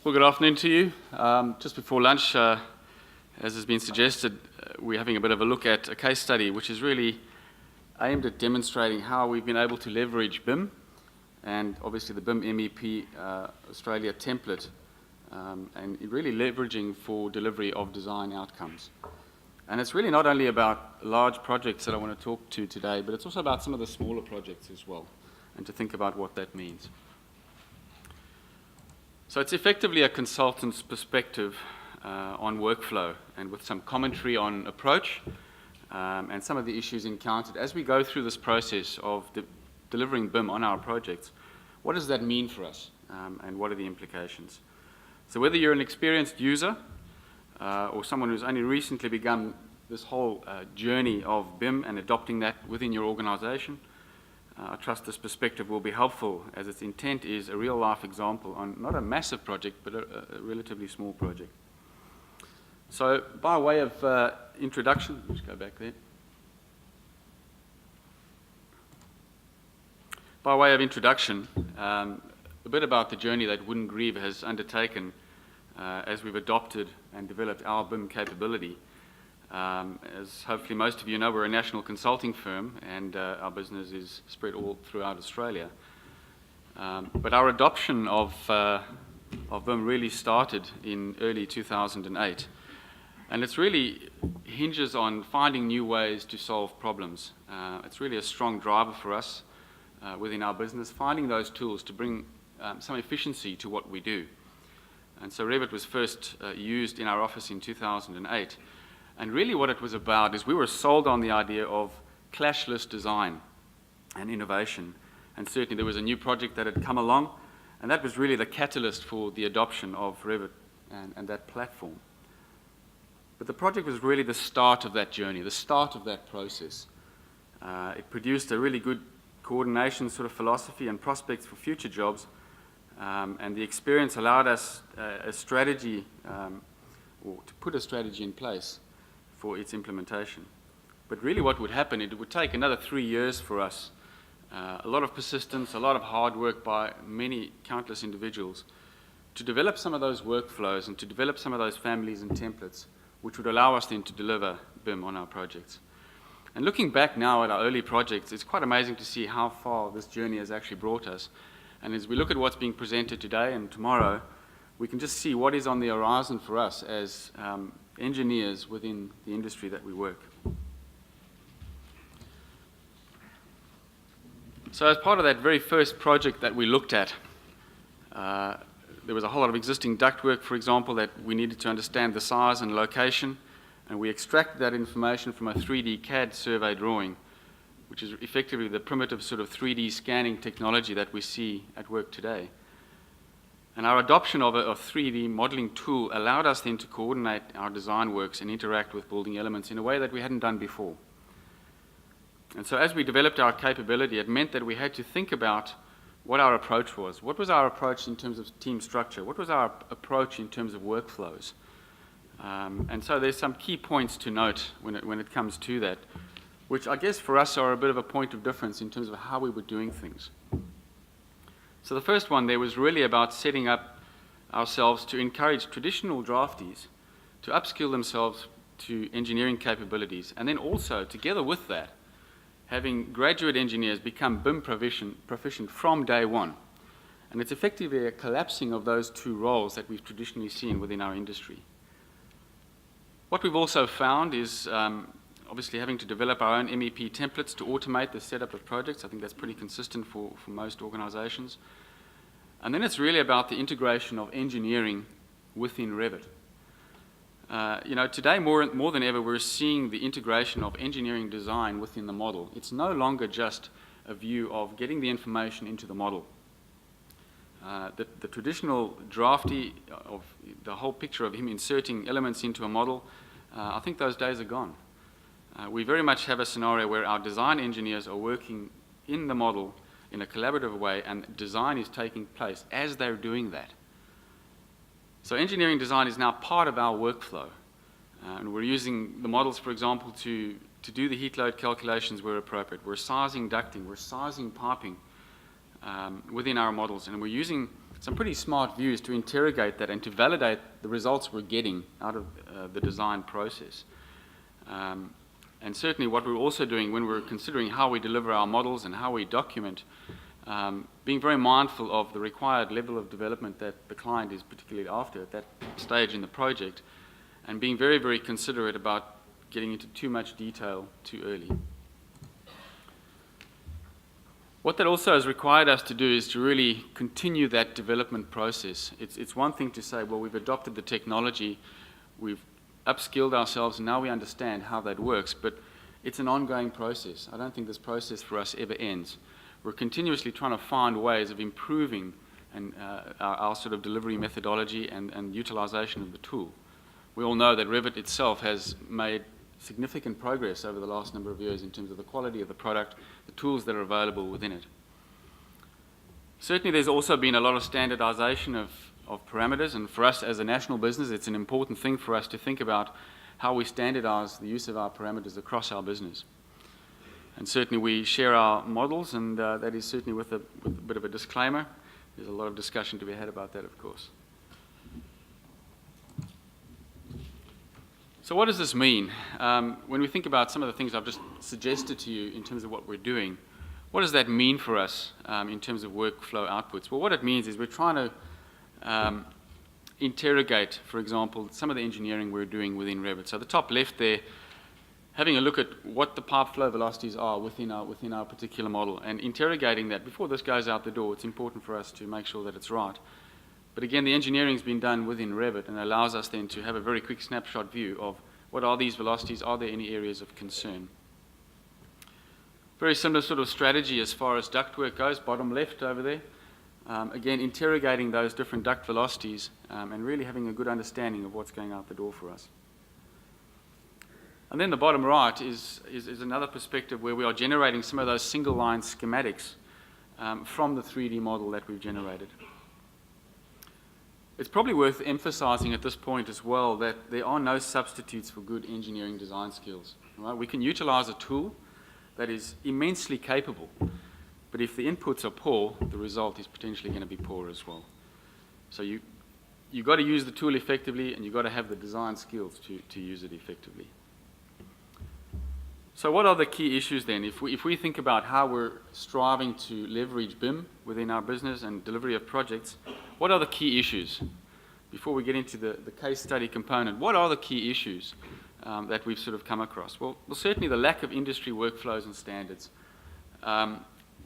Well, good afternoon to you. Just before lunch, as has been suggested, we're having a bit of a look at a case study which is really aimed at demonstrating how we've been able to leverage BIM and obviously the BIM-MEP Australia template and really leveraging for delivery of design outcomes. And it's really not only about large projects that I want to talk to today, but it's also about some of the smaller projects as well, and to think about what that means. So it's effectively a consultant's perspective on workflow and with some commentary on approach and some of the issues encountered as we go through this process of delivering BIM on our projects. What does that mean for us and what are the implications? So whether you're an experienced user or someone who's only recently begun this whole journey of BIM and adopting that within your organization, I trust this perspective will be helpful, as its intent is a real-life example on not a massive project, but a relatively small project. So by way of introduction, let's go back there. By way of introduction, a bit about the journey that Grieve has undertaken as we've adopted and developed our BIM capability. As hopefully most of you know, we're a national consulting firm and our business is spread all throughout Australia. But our adoption of BIM really started in early 2008. And it's really hinges on finding new ways to solve problems. It's really a strong driver for us within our business, finding those tools to bring some efficiency to what we do. And so Revit was first used in our office in 2008. And really what it was about is we were sold on the idea of clashless design and innovation. And certainly there was a new project that had come along, and that was really the catalyst for the adoption of Revit and that platform. But the project was really the start of that journey, the start of that process. It produced a really good coordination sort of philosophy and prospects for future jobs, and the experience allowed us a strategy, or to put a strategy in place for its implementation. But really what would happen, it would take another 3 years for us, a lot of persistence, a lot of hard work by many countless individuals to develop some of those workflows and to develop some of those families and templates which would allow us then to deliver BIM on our projects. And looking back now at our early projects, it's quite amazing to see how far this journey has actually brought us. And as we look at what's being presented today and tomorrow, we can just see what is on the horizon for us as engineers within the industry that we work. So as part of that very first project that we looked at, there was a whole lot of existing ductwork, for example, that we needed to understand the size and location, and we extracted that information from a 3D CAD survey drawing, which is effectively the primitive sort of 3D scanning technology that we see at work today. And our adoption of a 3D modeling tool allowed us then to coordinate our design works and interact with building elements in a way that we hadn't done before. And so as we developed our capability, it meant that we had to think about what our approach was. What was our approach in terms of team structure? What was our approach in terms of workflows? And so there's some key points to note when it comes to that, which I guess for us are a bit of a point of difference in terms of how we were doing things. So the first one there was really about setting up ourselves to encourage traditional draftees to upskill themselves to engineering capabilities, and then also, together with that, having graduate engineers become BIM proficient from day one. And it's effectively a collapsing of those two roles that we've traditionally seen within our industry. What we've also found is obviously having to develop our own MEP templates to automate the setup of projects. I think that's pretty consistent for most organizations. And then it's really about the integration of engineering within Revit. Today more than ever we're seeing the integration of engineering design within the model. It's no longer just a view of getting the information into the model. The traditional draftee of the whole picture of him inserting elements into a model, I think those days are gone. We very much have a scenario where our design engineers are working in the model in a collaborative way, and design is taking place as they're doing that. So engineering design is now part of our workflow. And we're using the models, for example, to do the heat load calculations where appropriate. We're sizing ducting, we're sizing piping within our models, and we're using some pretty smart views to interrogate that and to validate the results we're getting out of the design process. And certainly what we're also doing when we're considering how we deliver our models and how we document, being very mindful of the required level of development that the client is particularly after at that stage in the project, and being very, very considerate about getting into too much detail too early. What that also has required us to do is to really continue that development process. It's one thing to say, well, we've adopted the technology, we've upskilled ourselves, and now we understand how that works, but it's an ongoing process. I don't think this process for us ever ends. We're continuously trying to find ways of improving our sort of delivery methodology and utilization of the tool. We all know that Revit itself has made significant progress over the last number of years in terms of the quality of the product, the tools that are available within it. Certainly there's also been a lot of standardization of parameters, and for us as a national business, it's an important thing for us to think about how we standardize the use of our parameters across our business. And certainly we share our models, and that is certainly with a bit of a disclaimer. There's a lot of discussion to be had about that, of course. So what does this mean? When we think about some of the things I've just suggested to you in terms of what we're doing, what does that mean for us in terms of workflow outputs? Well, what it means is we're trying to interrogate, for example, some of the engineering we're doing within Revit. So the top left there, having a look at what the pipe flow velocities are within our particular model, and interrogating that before this goes out the door. It's important for us to make sure that it's right. But again, the engineering's been done within Revit and allows us then to have a very quick snapshot view of what are these velocities, are there any areas of concern. Very similar sort of strategy as far as ductwork goes, bottom left over there. Again, interrogating those different duct velocities and really having a good understanding of what's going out the door for us. And then the bottom right is another perspective where we are generating some of those single line schematics from the 3D model that we've generated. It's probably worth emphasizing at this point as well that there are no substitutes for good engineering design skills. Right? We can utilize a tool that is immensely capable, but if the inputs are poor, the result is potentially going to be poor as well. So you've got to use the tool effectively, and you've got to have the design skills to use it effectively. So what are the key issues then? If we think about how we're striving to leverage BIM within our business and delivery of projects, what are the key issues? Before we get into the case study component, what are the key issues that we've sort of come across? Well, certainly the lack of industry workflows and standards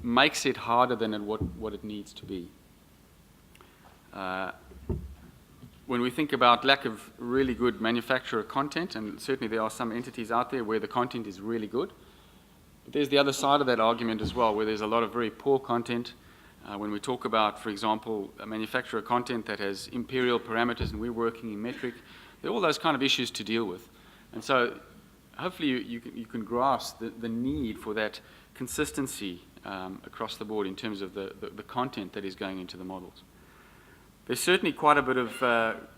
makes it harder than what it needs to be. When we think about lack of really good manufacturer content, and certainly there are some entities out there where the content is really good, but there's the other side of that argument as well, where there's a lot of very poor content. When we talk about, for example, a manufacturer content that has imperial parameters and we're working in metric, there are all those kind of issues to deal with. And so hopefully you can grasp the need for that consistency across the board in terms of the content that is going into the models. There's certainly quite a bit of,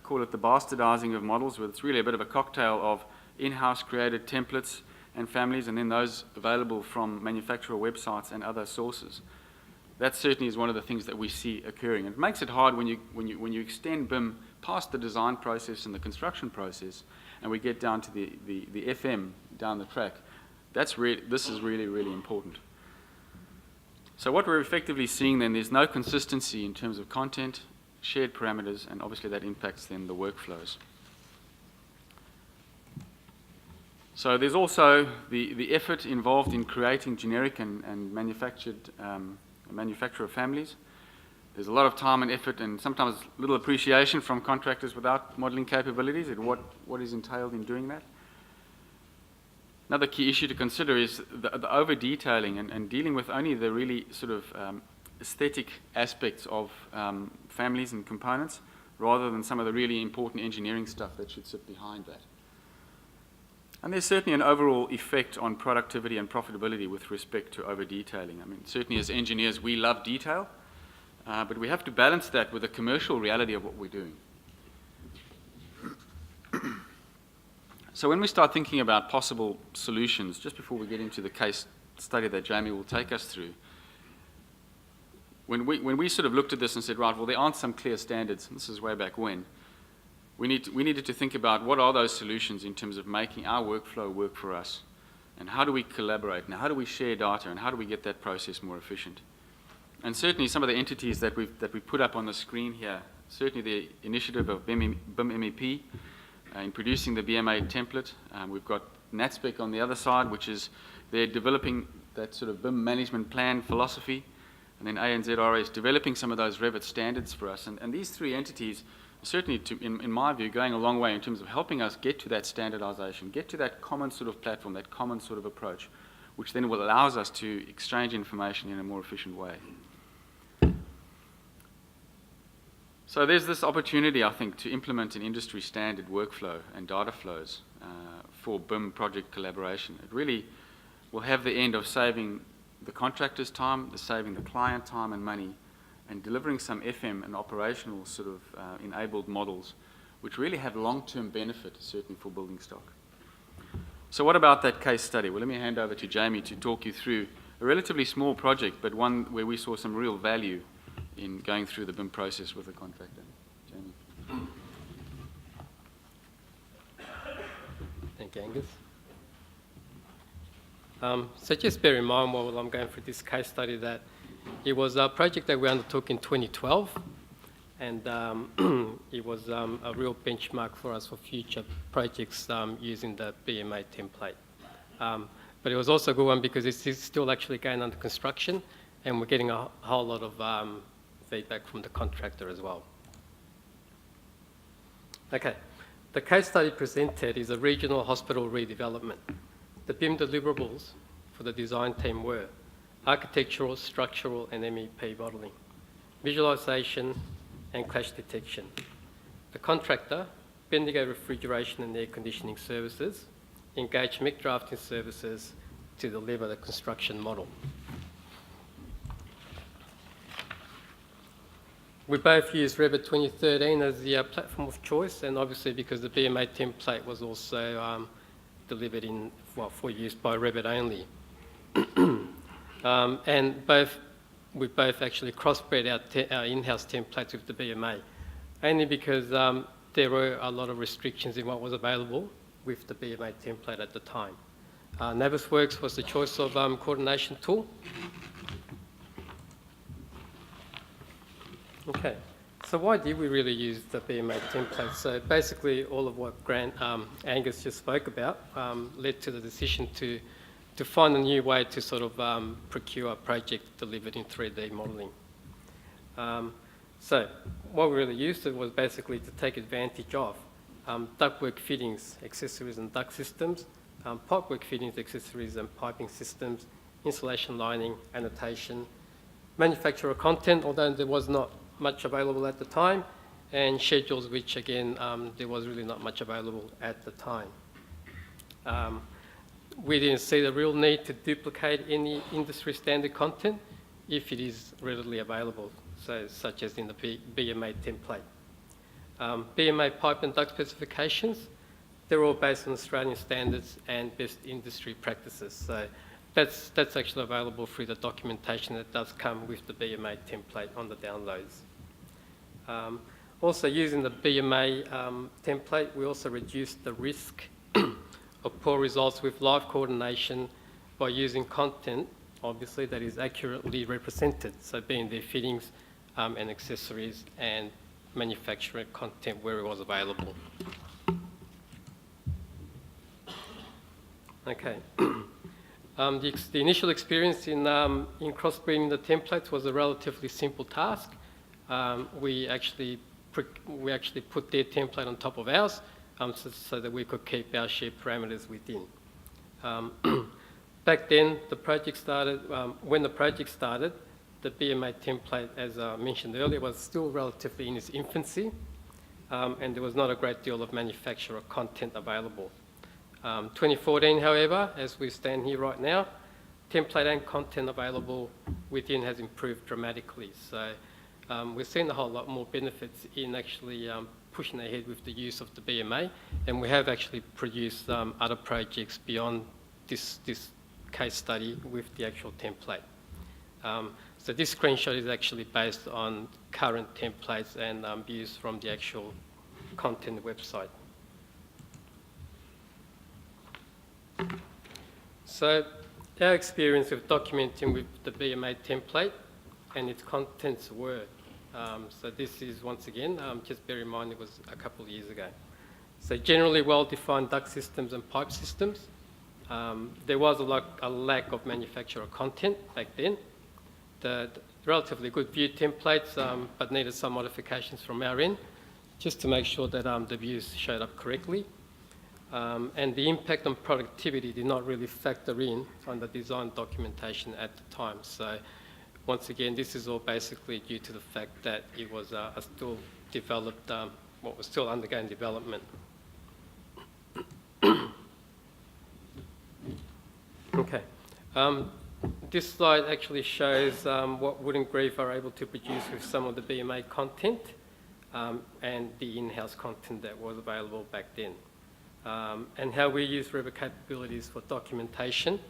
call it the bastardizing of models, where it's really a bit of a cocktail of in-house created templates and families, and then those available from manufacturer websites and other sources. That certainly is one of the things that we see occurring. And it makes it hard when you extend BIM past the design process and the construction process, and we get down to the FM down the track. This is really, really important. So what we're effectively seeing then, there's no consistency in terms of content, shared parameters, and obviously that impacts then the workflows. So there's also the effort involved in creating generic and manufacturer families. There's a lot of time and effort and sometimes little appreciation from contractors without modeling capabilities and what is entailed in doing that. Another key issue to consider is the over-detailing and dealing with only the really sort of aesthetic aspects of families and components rather than some of the really important engineering stuff that should sit behind that. And there's certainly an overall effect on productivity and profitability with respect to over-detailing. I mean, certainly as engineers, we love detail, but we have to balance that with the commercial reality of what we're doing. So when we start thinking about possible solutions, just before we get into the case study that Jamie will take us through, when we sort of looked at this and said, right, well, there aren't some clear standards, and this is way back when, we needed to think about what are those solutions in terms of making our workflow work for us, and how do we collaborate, and how do we share data, and how do we get that process more efficient. And certainly some of the entities that we put up on the screen here, certainly the initiative of BIM-MEP in producing the BMA template. We've got NatSpec on the other side, which is they're developing that sort of BIM management plan philosophy, and then ANZRA is developing some of those Revit standards for us. And these three entities are certainly, in my view, going a long way in terms of helping us get to that standardization, get to that common sort of platform, that common sort of approach, which then will allows us to exchange information in a more efficient way. So there's this opportunity, I think, to implement an industry standard workflow and data flows for BIM project collaboration. It really will have the end of saving the contractor's time, saving the client time and money, and delivering some FM and operational sort of enabled models, which really have long-term benefit, certainly for building stock. So what about that case study? Well, let me hand over to Jamie to talk you through a relatively small project, but one where we saw some real value in going through the BIM process with the contractor. Jamie. Thank you, Angus. So just bear in mind while I'm going through this case study that it was a project that we undertook in 2012, and it was a real benchmark for us for future projects using the BMA template. But it was also a good one because it's still actually going under construction, and we're getting a whole lot of feedback from the contractor as well. Okay, the case study presented is a regional hospital redevelopment. The BIM deliverables for the design team were architectural, structural and MEP modelling, visualisation and clash detection. The contractor, Bendigo Refrigeration and Air Conditioning Services, engaged MEC drafting services to deliver the construction model. We both used Revit 2013 as the platform of choice, and obviously because the BMA template was also delivered for use by Revit only. And we both actually crossbred our in-house templates with the BMA, only because there were a lot of restrictions in what was available with the BMA template at the time. Navisworks was the choice of coordination tool. Okay, so why did we really use the BMA template? So basically all of what Angus just spoke about led to the decision to find a new way to sort of procure a project delivered in 3D modelling. So what we really used it was basically to take advantage of ductwork fittings, accessories and duct systems, pipework fittings, accessories and piping systems, insulation lining, annotation, manufacturer content, although there was not much available at the time, and schedules, which again, there was really not much available at the time. We didn't see the real need to duplicate any industry standard content if it is readily available, so such as in the BMA template. BMA pipe and duct specifications, they're all based on Australian standards and best industry practices. So that's actually available through the documentation that does come with the BMA template on the downloads. Also using the BMA template, we also reduced the risk of poor results with live coordination by using content, obviously, that is accurately represented. So being their fittings and accessories and manufacturer content where it was available. Okay. The initial experience in crossbreeding the templates was a relatively simple task. We actually put their template on top of ours so that we could keep our shared parameters within. Back then, the project started, when the project started, the BMA template, as I mentioned earlier, was still relatively in its infancy, and there was not a great deal of manufacturer content available. 2014, however, as we stand here right now, template and content available within has improved dramatically. So we're seeing a whole lot more benefits in actually pushing ahead with the use of the BMA, and we have actually produced other projects beyond this case study with the actual template. So this screenshot is actually based on current templates and views from the actual content website. So our experience with documenting with the BMA template and its contents were, so this is once again, just bear in mind it was a couple of years ago. So generally well-defined duct systems and pipe systems. There was a lack of manufacturer content back then. The relatively good view templates, but needed some modifications from our end, just to make sure that the views showed up correctly. And the impact on productivity did not really factor in on the design documentation at the time. So once again, this is all basically due to the fact that it was still developed, was still undergoing development. Okay. This slide actually shows what Wood and Grieve are able to produce with some of the BMA content and the in-house content that was available back then. And how we use Revit capabilities for documentation,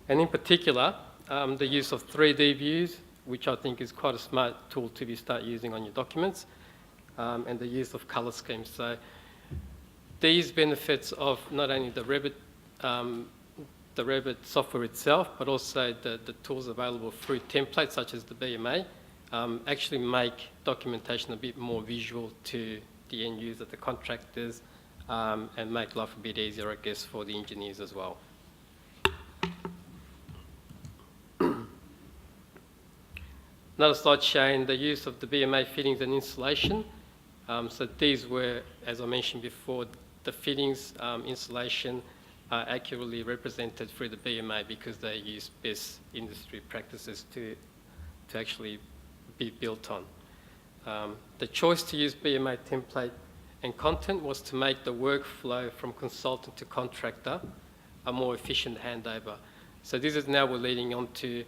and in particular, the use of 3D views, which I think is quite a smart tool to start using on your documents, and the use of colour schemes. So these benefits of not only the Revit software itself, but also the tools available through templates such as the BMA, actually make documentation a bit more visual to the end user, the contractors, and make life a bit easier, I guess, for the engineers as well. Another slide showing the use of the BMA fittings and insulation. So these were, as I mentioned before, the fittings, insulation are accurately represented through the BMA because they use best industry practices to actually be built on. The choice to use BMA template and content was to make the workflow from consultant to contractor a more efficient handover. So this is now we're leading on to,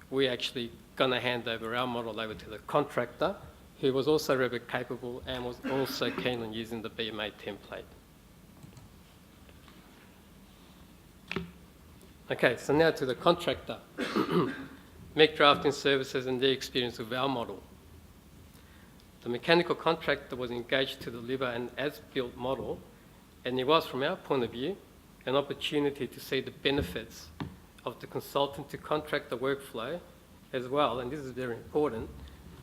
we're actually going to hand over our model over to the contractor, who was also Revit capable and was also keen on using the BMA template. Okay, so now to the contractor. MEC Drafting Services and their experience with our model. The mechanical contractor was engaged to deliver an as-built model, and it was, from our point of view, an opportunity to see the benefits of the consultant to contractor workflow as well, and this is very important,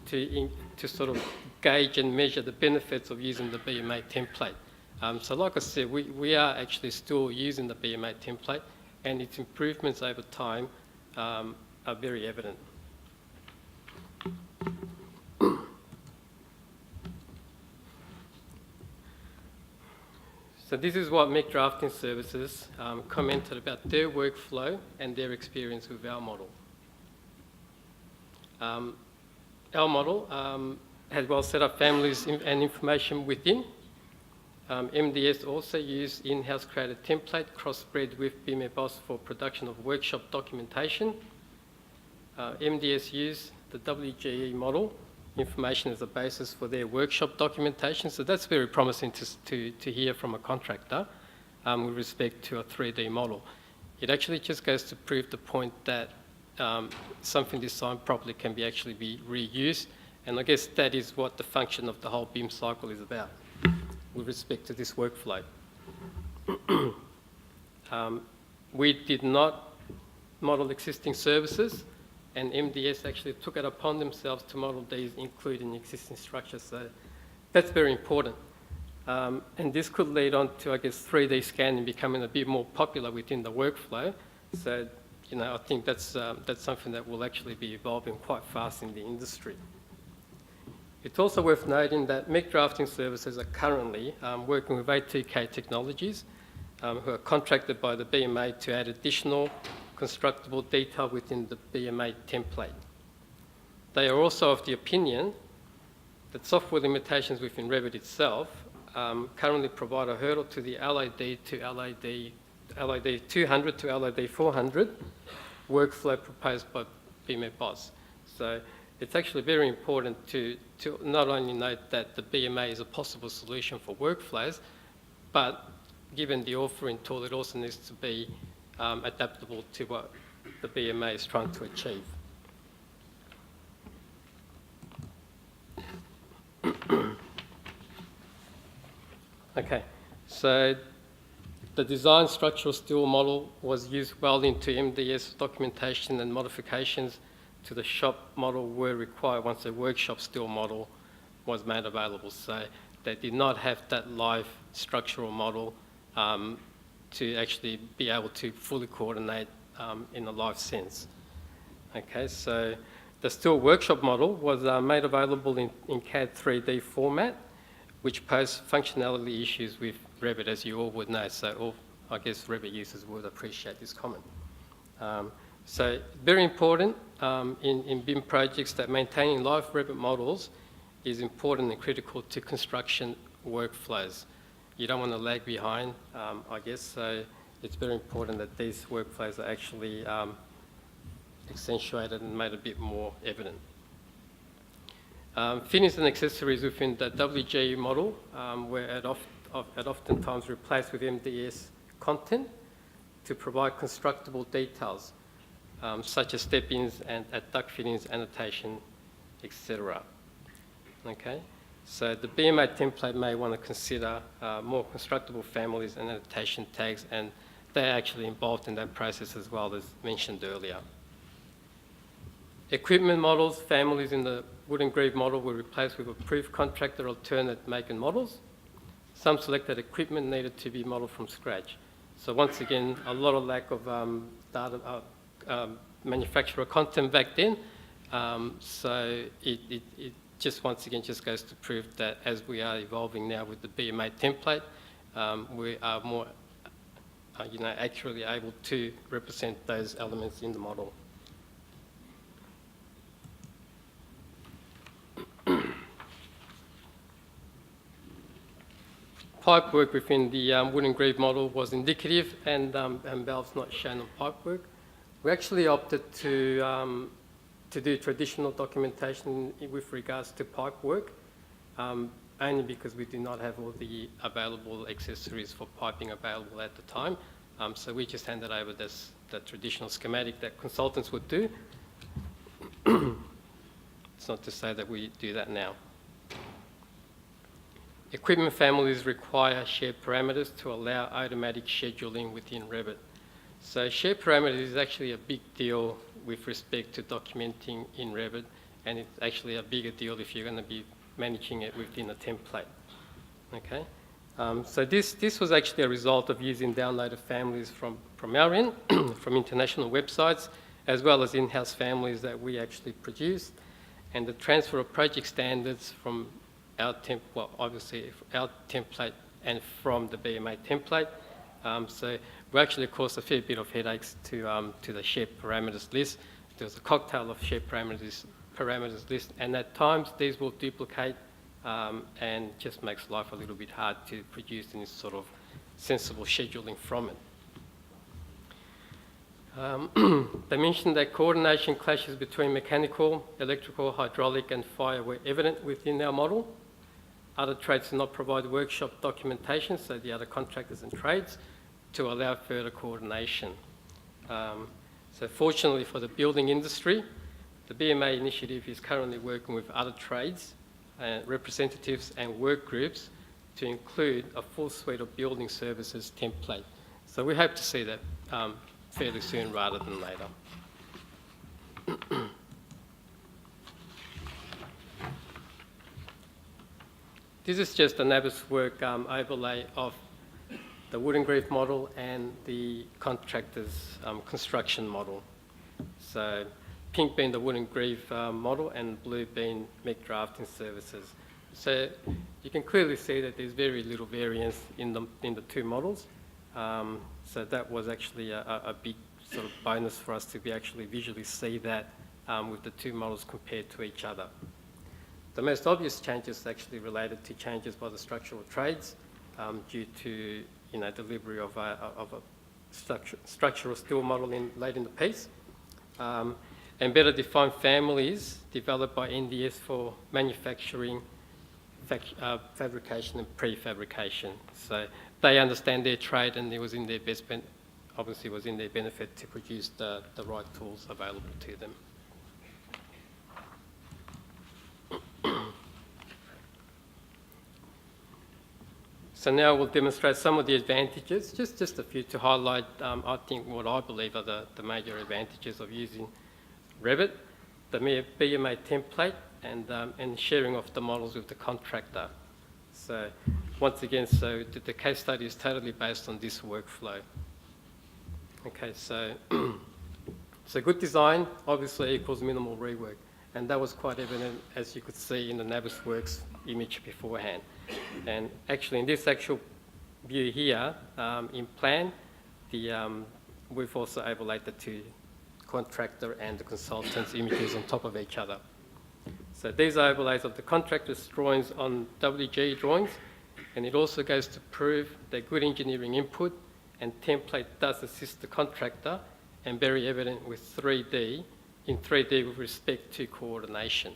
to sort of gauge and measure the benefits of using the BMA template. So like I said, we are actually still using the BMA template, and its improvements over time are very evident. So this is what MEC Drafting Services commented about their workflow and their experience with our model. Our model had well set up families and information within. MDS also used in-house created template crossbred with BIM-MEPAUS for production of workshop documentation. MDS used the WGE model information as a basis for their workshop documentation. So that's very promising to hear from a contractor with respect to a 3D model. It actually just goes to prove the point that something designed properly can actually be reused. And I guess that is what the function of the whole BIM cycle is about with respect to this workflow. We did not model existing services, and MDS actually took it upon themselves to model these, including existing structures. So that's very important. And this could lead on to, I guess, 3D scanning becoming a bit more popular within the workflow. So, you know, I think that's something that will actually be evolving quite fast in the industry. It's also worth noting that MEC Drafting Services are currently working with A2K Technologies, who are contracted by the BMA to add additional constructible detail within the BMA template. They are also of the opinion that software limitations within Revit itself currently provide a hurdle to the LAD 200 to LAD 400 workflow proposed by BM-MEPAUS. So it's actually very important to not only note that the BMA is a possible solution for workflows, but given the authoring tool, it also needs to be adaptable to what the BMA is trying to achieve. Okay, so the design structural steel model was used well into MDS documentation, and modifications to the shop model were required once the workshop steel model was made available. So they did not have that live structural model to actually be able to fully coordinate in a live sense. Okay, so the steel workshop model was made available in CAD 3D format, which posed functionality issues with Revit, as you all would know. So I guess Revit users would appreciate this comment. So very important in BIM projects that maintaining live Revit models is important and critical to construction workflows. You don't want to lag behind, I guess, so it's very important that these workflows are actually accentuated and made a bit more evident. Fittings and accessories within the WGE model were at oftentimes replaced with MDS content to provide constructible details, such as step-ins and duct fittings, annotation, etc. Okay, so the BMA template may want to consider more constructible families and annotation tags, and they're actually involved in that process as well, as mentioned earlier. Equipment models, families in the wood and Grieve model were replaced with approved contractor alternate make and models. Some selected equipment needed to be modelled from scratch. So once again, a lot of lack of manufacturer content back then. So it just once again just goes to prove that as we are evolving now with the BMA template, we are more accurately able to represent those elements in the model. Pipe work within the wood and Grieve model was indicative, and valves not shown on pipe work. We actually opted to do traditional documentation with regards to pipe work, only because we did not have all the available accessories for piping available at the time. So we just handed over the traditional schematic that consultants would do. It's not to say that we do that now. Equipment families require shared parameters to allow automatic scheduling within Revit. So shared parameters is actually a big deal with respect to documenting in Revit, and it's actually a bigger deal if you're going to be managing it within a template. Okay, so this was actually a result of using downloaded families from our end, from international websites, as well as in-house families that we actually produced, and the transfer of project standards from our obviously our template and from the BMA template. So we actually caused a fair bit of headaches to the shared parameters list. There was a cocktail of shared parameters list, and at times these will duplicate and just makes life a little bit hard to produce any sort of sensible scheduling from it. They mentioned that coordination clashes between mechanical, electrical, hydraulic and fire were evident within our model. Other trades did not provide workshop documentation, so the other contractors and trades, to allow further coordination. So fortunately for the building industry, the BMA initiative is currently working with other trades, representatives and work groups to include a full suite of building services template. So we hope to see that fairly soon rather than later. This is just a Navisworks overlay of the wood and Grieve model and the contractor's construction model. So pink being the wood and Grieve model and blue being MEC drafting services. So you can clearly see that there's very little variance in the two models. So that was actually a big sort of bonus for us to be actually visually see that with the two models compared to each other. The most obvious changes actually related to changes by the structural trades due to delivery of a structural steel model late in the piece, and better defined families developed by NDS for manufacturing, fabrication and prefabrication. So they understand their trade, and it was in their obviously was in their benefit to produce the right tools available to them. So now we'll demonstrate some of the advantages, just a few to highlight, I think, what I believe are the major advantages of using Revit, the BMA template, and sharing of the models with the contractor. So once again, so the case study is totally based on this workflow. Okay, so, so good design obviously equals minimal rework, and that was quite evident, as you could see in the Navisworks image beforehand. And actually in this actual view here, in plan, we've also overlaid the two contractor and the consultant's images on top of each other. So these are overlays of the contractor's drawings on WGE drawings, and it also goes to prove that good engineering input and template does assist the contractor, and very evident with 3D, in 3D with respect to coordination.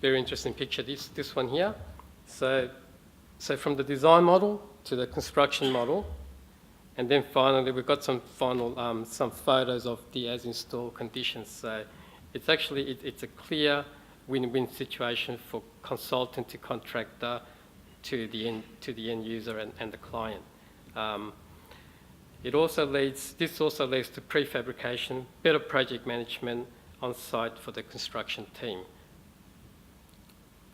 Very interesting picture, this one here. So from the design model to the construction model, and then finally we've got some final some photos of the as-installed conditions. So it's actually it's a clear win-win situation for consultant to contractor to the end user and the client. This also leads to prefabrication, better project management on site for the construction team.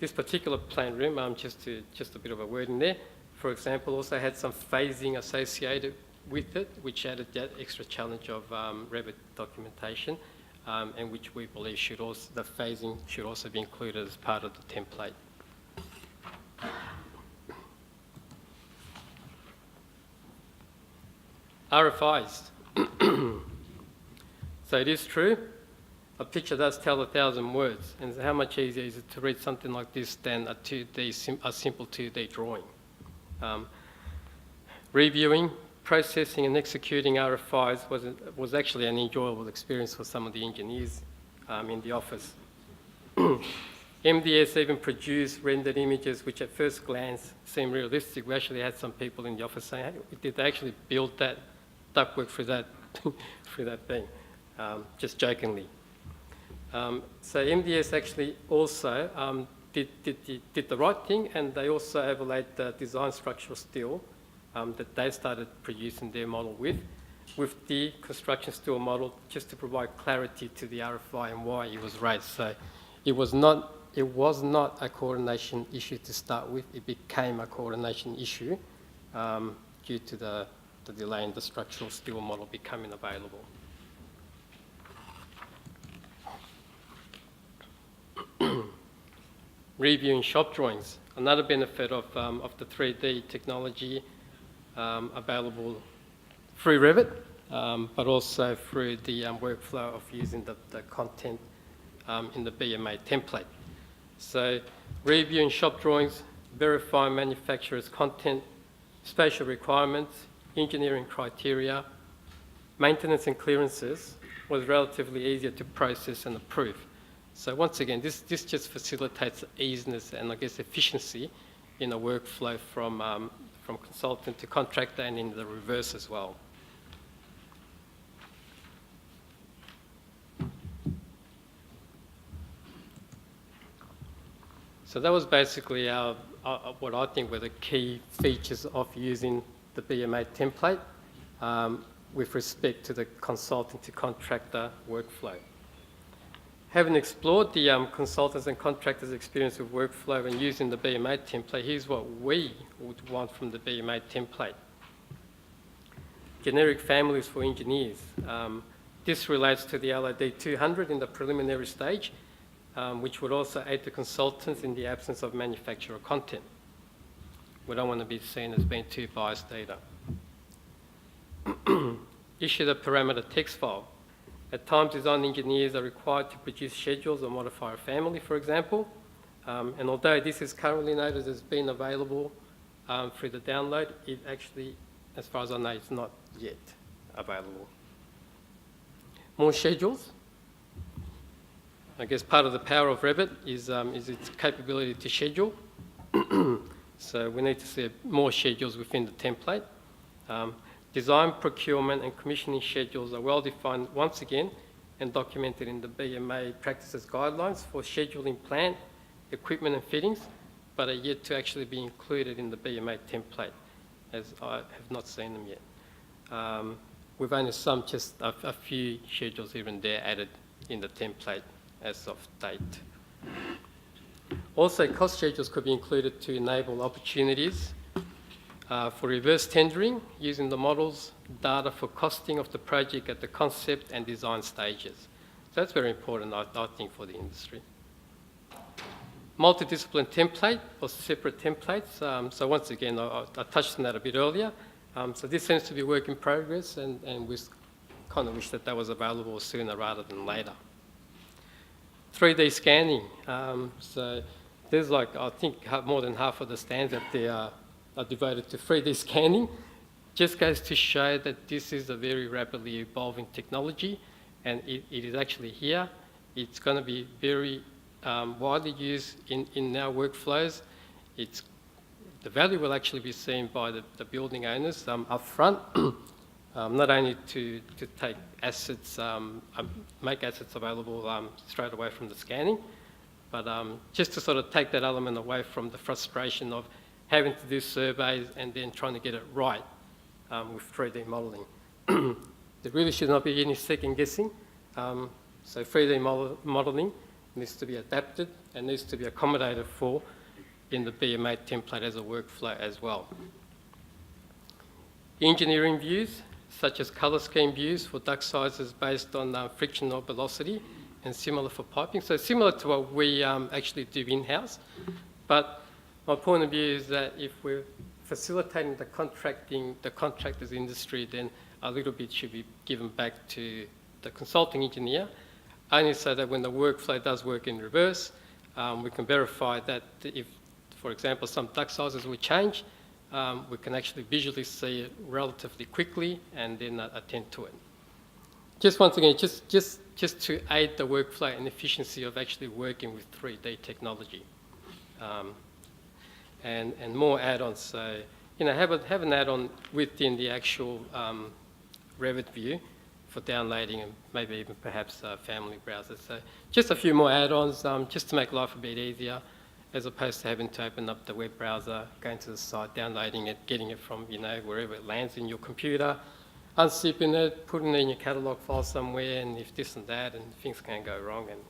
This particular plant room, just a bit of a word in there, for example, also had some phasing associated with it, which added that extra challenge of Revit documentation, and which we believe the phasing should also be included as part of the template. RFIs. So it is true, a picture does tell 1,000 words, and how much easier is it to read something like this than a simple 2D drawing? Reviewing, processing and executing RFIs was actually an enjoyable experience for some of the engineers in the office. MDS even produced rendered images which at first glance seem realistic. We actually had some people in the office saying, hey, did they actually build that ductwork through that, through that thing? Just jokingly. So MDS actually also did the right thing, and they also overlaid the design structural steel that they started producing their model with the construction steel model, just to provide clarity to the RFI and why it was raised. So it was not a coordination issue to start with. It became a coordination issue due to the delay in the structural steel model becoming available. Reviewing shop drawings. Another benefit of the 3D technology available through Revit, but also through the workflow of using the content in the BMA template. So reviewing shop drawings, verifying manufacturer's content, spatial requirements, engineering criteria, maintenance and clearances was relatively easier to process and approve. So once again, this just facilitates easiness and I guess efficiency in a workflow from consultant to contractor, and in the reverse as well. So that was basically what I think were the key features of using the BMA template with respect to the consultant to contractor workflow. Having explored the consultants and contractors' experience with workflow and using the BMA template, here's what we would want from the BMA template. Generic families for engineers. This relates to the LOD 200 in the preliminary stage, which would also aid the consultants in the absence of manufacturer content. We don't want to be seen as being too biased either. Issue the parameter text file. At times, design engineers are required to produce schedules or modify a family, for example. And although this is currently noted as being available through the download, it actually, as far as I know, it's not yet available. More schedules. I guess part of the power of Revit is its capability to schedule. So we need to see more schedules within the template. Design, procurement and commissioning schedules are well defined once again, and documented in the BMA practices guidelines for scheduling plant, equipment and fittings, but are yet to actually be included in the BMA template, as I have not seen them yet. We've only just a few schedules here and there added in the template as of date. Also, cost schedules could be included to enable opportunities for reverse tendering using the models data for costing of the project at the concept and design stages. So that's very important, I think, for the industry. Multidiscipline template or separate templates. So once again, I touched on that a bit earlier. So this seems to be work in progress, and we kind of wish that that was available sooner rather than later. 3D scanning. So there's I think more than half of the stands that they are devoted to 3D scanning. Just goes to show that this is a very rapidly evolving technology, and it is actually here. It's going to be very widely used in our workflows. The value will actually be seen by the building owners up front, not only to take assets, make assets available straight away from the scanning, but just to sort of take that element away from the frustration of having to do surveys and then trying to get it right with 3D modelling. There really should not be any second guessing. So 3D modelling needs to be adapted and needs to be accommodated for in the BMA template as a workflow as well. Engineering views, such as colour scheme views for duct sizes based on friction or velocity, and similar for piping. So similar to what we actually do in-house. But my point of view is that if we're facilitating the contractors industry, then a little bit should be given back to the consulting engineer, only so that when the workflow does work in reverse, we can verify that if, for example, some duct sizes will change, we can actually visually see it relatively quickly and then attend to it. Just once again, just to aid the workflow and efficiency of actually working with 3D technology. And more add-ons, so, have an add-on within the actual Revit view for downloading and maybe even perhaps family browsers. So just a few more add-ons just to make life a bit easier, as opposed to having to open up the web browser, going to the site, downloading it, getting it from, wherever it lands in your computer, unzipping it, putting it in your catalogue file somewhere, and if this and that, and things can go wrong and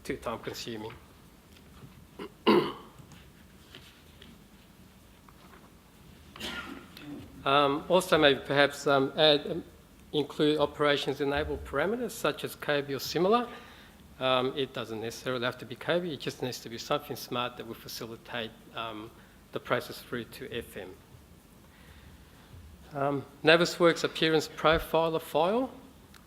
too time consuming. Also maybe perhaps include operations enabled parameters such as COBE or similar. It doesn't necessarily have to be COBE, it just needs to be something smart that will facilitate the process through to FM. Navisworks appearance profiler file.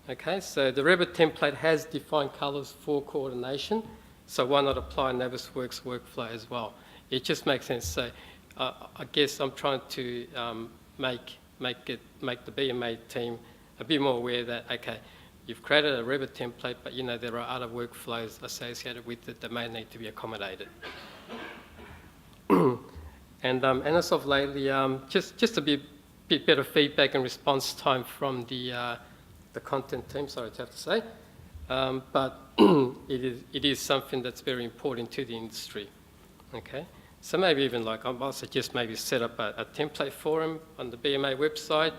Okay, so the Revit template has defined colours for coordination, so why not apply Navisworks workflow as well? It just makes sense. So I guess I'm trying to make the BMA team a bit more aware that, okay, you've created a Revit template, but there are other workflows associated with it that may need to be accommodated. And as of lately, just a bit better feedback and response time from the content team, sorry to have to say, but it is something that's very important to the industry. Okay, so maybe even I might suggest maybe set up a template forum on the BMA website,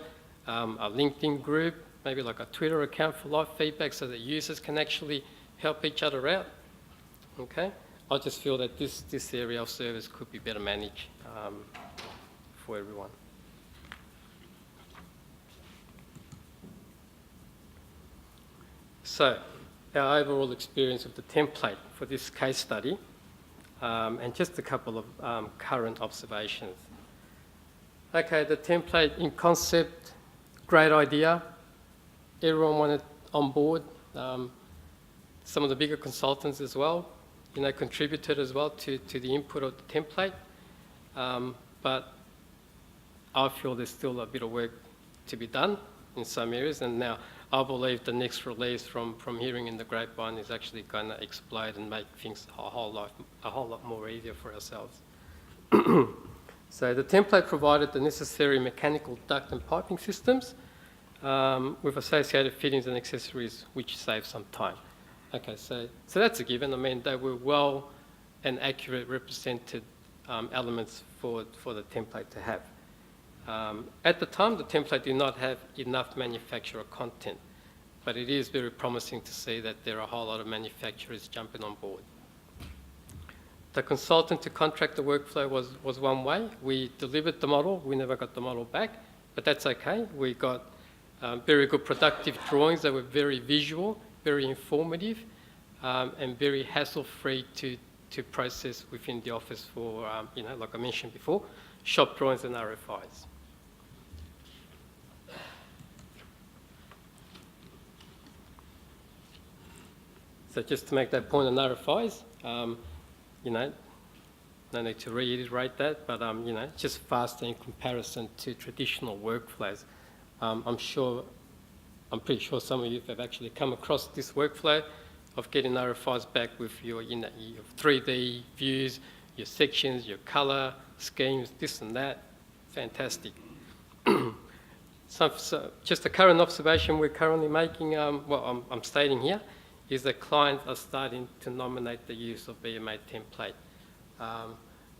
a LinkedIn group, maybe like a Twitter account for live feedback so that users can actually help each other out. Okay, I just feel that this area of service could be better managed for everyone. So, our overall experience of the template for this case study, and just a couple of current observations. Okay, the template in concept, great idea. Everyone wanted on board. Some of the bigger consultants as well, contributed as well to the input of the template. But I feel there's still a bit of work to be done in some areas, and now I believe the next release from hearing in the grapevine is actually going to explode and make things a whole lot more easier for ourselves. So the template provided the necessary mechanical duct and piping systems with associated fittings and accessories, which saves some time. Okay, so that's a given. I mean, they were well and accurate represented elements for the template to have. At the time, the template did not have enough manufacturer content, but it is very promising to see that there are a whole lot of manufacturers jumping on board. The consultant to contractor workflow was one way. We delivered the model. We never got the model back, but that's okay. We got very good productive drawings that were very visual, very informative, and very hassle-free to process within the office for, like I mentioned before, shop drawings and RFIs. So just to make that point on RFIs, no need to reiterate that, but just faster in comparison to traditional workflows. I'm pretty sure some of you have actually come across this workflow of getting RFIs back with your 3D views, your sections, your colour schemes, this and that. Fantastic. So just a current observation we're currently making, I'm stating here, is that clients are starting to nominate the use of BMA template.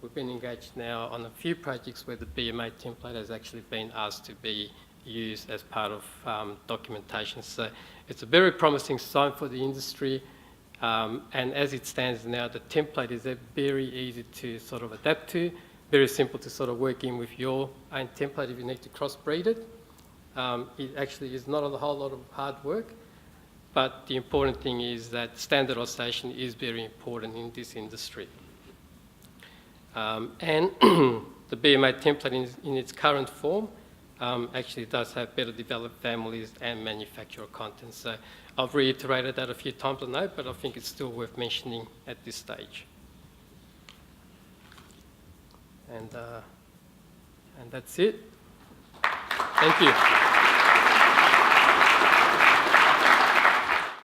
We've been engaged now on a few projects where the BMA template has actually been asked to be used as part of documentation. So it's a very promising sign for the industry. And as it stands now, the template is very easy to sort of adapt to, very simple to sort of work in with your own template if you need to crossbreed it. It actually is not a whole lot of hard work, but the important thing is that standardisation is very important in this industry. And the BMA template in its current form actually does have better developed families and manufacturer content. So I've reiterated that a few times, I know, but I think it's still worth mentioning at this stage. And that's it. Thank you.